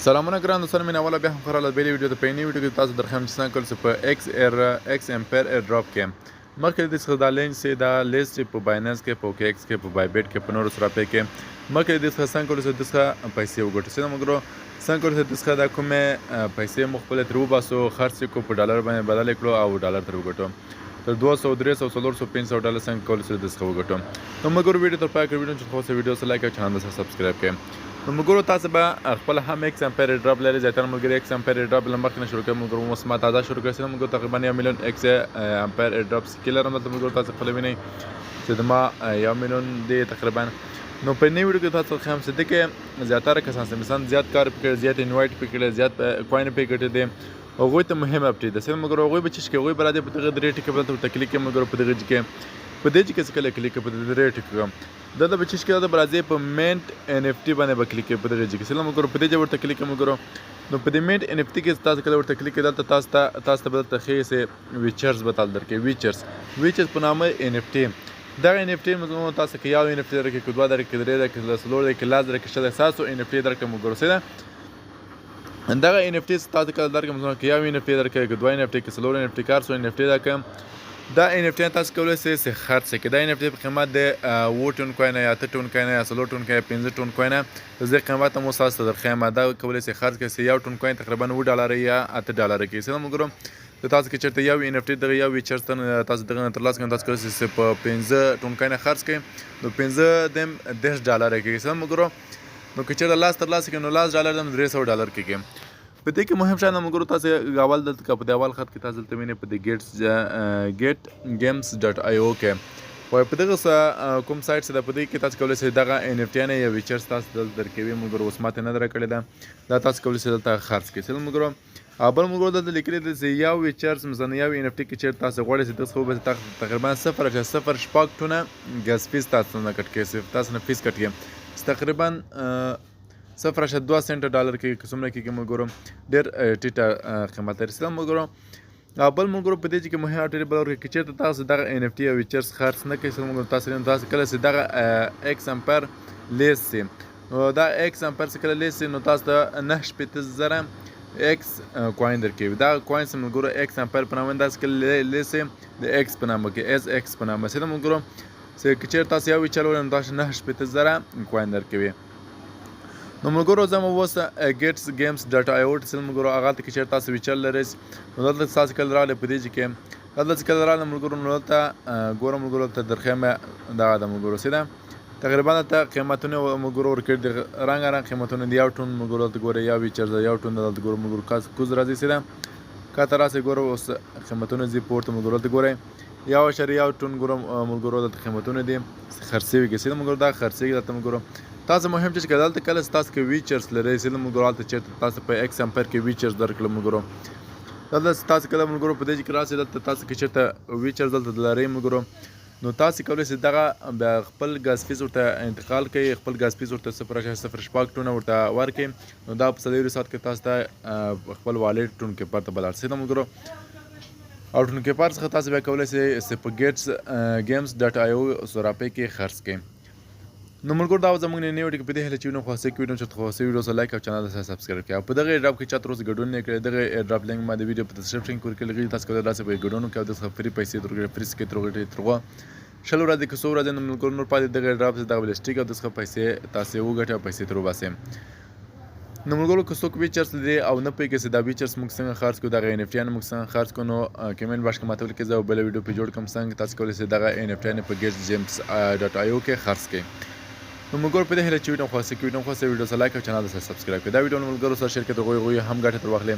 سلامونه ګران دوستانو مې اوله بیا هم خبره بلې ویډیو ته په یوې ویډیو کې تاسو درخوایم چې څنګه کول چې په ایکس امپیر ایر ډراپ کې مخکې د څخه دا لینک سي دا لیست په بایننس کې په اوکې ایکس کې په بایبیټ کې په نورو سراپې کې مخکې د څخه څنګه کول چې د څخه پیسې وګټو چې موږ څنګه کول چې د څخه دا کومه پیسې مخبل تر وباسو خرڅ کو په ډالر باندې بدل کړو او ډالر تر وګټو تر 200 300 400 500 ډالر څنګه کول چې د څخه وګټو نو موږ ویډیو تر پای کې ویډیو چې خو سه ویډیو سره لایک او چینل سره سبسکرایب کړئ نو موږ تاسو به خپل هم ایکس امپیر ډراپ لري ځکه موږ ایکس امپیر ډراپ لمخ نه شروع کوو موږ اوس ما تازه شروع کړو موږ تقریبا 1 میلیون ایکس امپیر ډراپ سکیلر هم موږ تاسو خپل ویني چې ما 1 میلیون دی تقریبا نو په نوې ویډیو کې تاسو خام څه دي زیاتره کسان چې مثلا زیات کار پکړي زیات انوایټ پکړي زیات کوین پکړي دي هغه ته مهم اپډیټ ده چې موږ هغه به چې هغه براده په دغه ریټ کې په تکلیف کې موږ په دغه کې په دې کې څه کله کلیک په دې ریټ کې دا د بچش کې د برازي په منټ ان اف ټي باندې کلیک په دغه کې سلام وګورو په دې ورته کلیک وګورو نو په دې منټ ان اف ټي کې تاسو کله ورته کلیک دلته تاسو ته بدلته خېسه ویچرز بتال درکې ویچرز په نامه ان اف ټي دا ان اف ټي موږ تاسو کې یو ان اف ټي درکې کډوا درکې درې درکې لسلور درکې لاز درکې شته اساسو ان اف ټي درکې وګورو سره دا ان اف ټي تاسو کله درکې موږ کې یو ان اف ټي درکې کډوا ان اف ټي کې سلور ان اف ټي کار سو ان اف ټي درکې دا ان اف ټي تاسو کولای شئ چې خرڅ کړئ دا ان اف ټي په قیمت د 2 ټون کوین یا 8 ټون کوین یا 16 ټون کوین 15 ټون کوین زه قیمت مو تاسو درخوایم دا کولای شئ خرڅ کړئ یو ټون کوین تقریبا 9 ډالر یا 8 ډالر کې سم وګورم تاسو کې چرته یو ان اف ټي دغه یو ویچرتن تاسو دغه تر لاس کې تاسو کولای شئ په 15 ټون کوین خرڅ کړئ نو 15 دم 10 ډالر کې سم وګورم نو که چیرته لاس تر لاس کې نو لاس ډالر دم 300 ډالر کې په دې کې مهم شان موږ تاسو غوال د په دیوال خط کې تاسو ته وینئ په د get games.io کې وای په دغه کوم سایت څخه په دې کې تاسو کولای شئ دغه ان اف ټي نه یا ویچرز تاسو درکوي موږ اوس ماته نه درکړی دا تاسو کولای شئ دلته خرڅ کړئ موږ ابل موږ د لیکل د یو ویچرز مثلا یو ان اف ټي کې چې تاسو غواړئ چې تاسو به تقریبا 0.0 شپږ ټونه ګاز فیس تاسو نه کټ کړئ تاسو نه فیس کټ کړئ تقریبا 0.2 سنت ډالر کې قسمه کې موږ ګورم ډېر ټیټه قیمت لري سلام موږ ګورم بل موږ ګورم په دې کې مهم اټری بل ورکړي چې تاسو دغه ان اف ټي او ویچرز خرڅ نه کوئ سلام موږ تاسو کله چې دغه ایکس امپیر لیس سي نو دا ایکس امپیر څخه کله لیس نو تاسو ته 9.0 ایکس کوین درکوي دا کوین سم موږ ګورم ایکس امپیر په نامه انداز کې لیس د ایکس په نامه کې اس ایکس په نامه سلام موږ ګورم چې چیرته تاسو یو ویچر ولرئ تاسو 9.0 کوین درکوي نو موږ زمو وس games.io تل موږ هغه ته چې تاسو ویچل لرئ نو دلته تاسو کله راغله په دې کې دلته کله راغله موږ نو ته ګورم موږ ته درخمه دا د موږ سره تقریبا ته قیمتونه موږ ورکړ رنگ قیمتونه دی یو ټون موږ ته ګوره یا ویچر یو ټون دلته ګوره موږ کاس کوز راځي سره کاته راځي ګوره اوس قیمتونه زی پورت موږ ته ګوره یو شری یو ټون ګوره موږ ته قیمتونه دي خرڅوي کې سره موږ دا خرڅي دلته موږ تاسو مهم چې کله کله تاسو کې ویچرز لرئ سره موږ راته چې تاسو په ایکس امپیر کې ویچرز درکړم موږ دلته تاسو کله موږ په دې کې راځي دلته تاسو کې چې ویچرز دلته لرئ موږ نو تاسو کولای شئ دغه خپل غاز فیس ورته انتقال کړئ خپل غاز فیس ورته 0.0 شپږ ټونه ورته ورکړئ نو دا په څلور ساعت کې تاسو ته خپل والټ ټون کې پرته بدل شي موږ او ټون کې پار څخه تاسو به کولای شئ په games.io سراپې کې خرڅ کړئ نو موږ دا زموږ نه نیو ټکی په دې هله چې نو خاصه کې ویډیو چې خاصه ویډیو سره لایک او چینل سره سبسکرایب کړئ په دغه ډراپ کې چا تر اوسه ګډون نه کړی دغه ډراپ لینک ما د ویډیو په ډسکرپشن کې ورکړل تاسو کولای راسه په ګډون کې د فری پیسې درګړي فری سکه ترغه شلو راځي که څو راځي نو موږ نور پاتې دغه ډراپ څخه د بلسټیک او دغه پیسې تاسو وګټه پیسې تر وباسئ نو موږ که څوک ویچرز لري او نه پوهېږي چې دا ویچرز موږ څنګه خرڅ کړو دغه ان اف ټي موږ څنګه خرڅ کړو نو کمنټ باکس کې ماته ولیکئ زه بل ویډیو په جوړ کوم څنګه تاسو کولای شئ دغه ان اف ټي په games.io کې خرڅ کړئ نو موږ په دې هله چې ویډیو خاصه ویډیو سره لایک او چینل سره سبسکرایب کړئ دا ویډیو موږ سره شیر کړئ هم ګټه تر واخلئ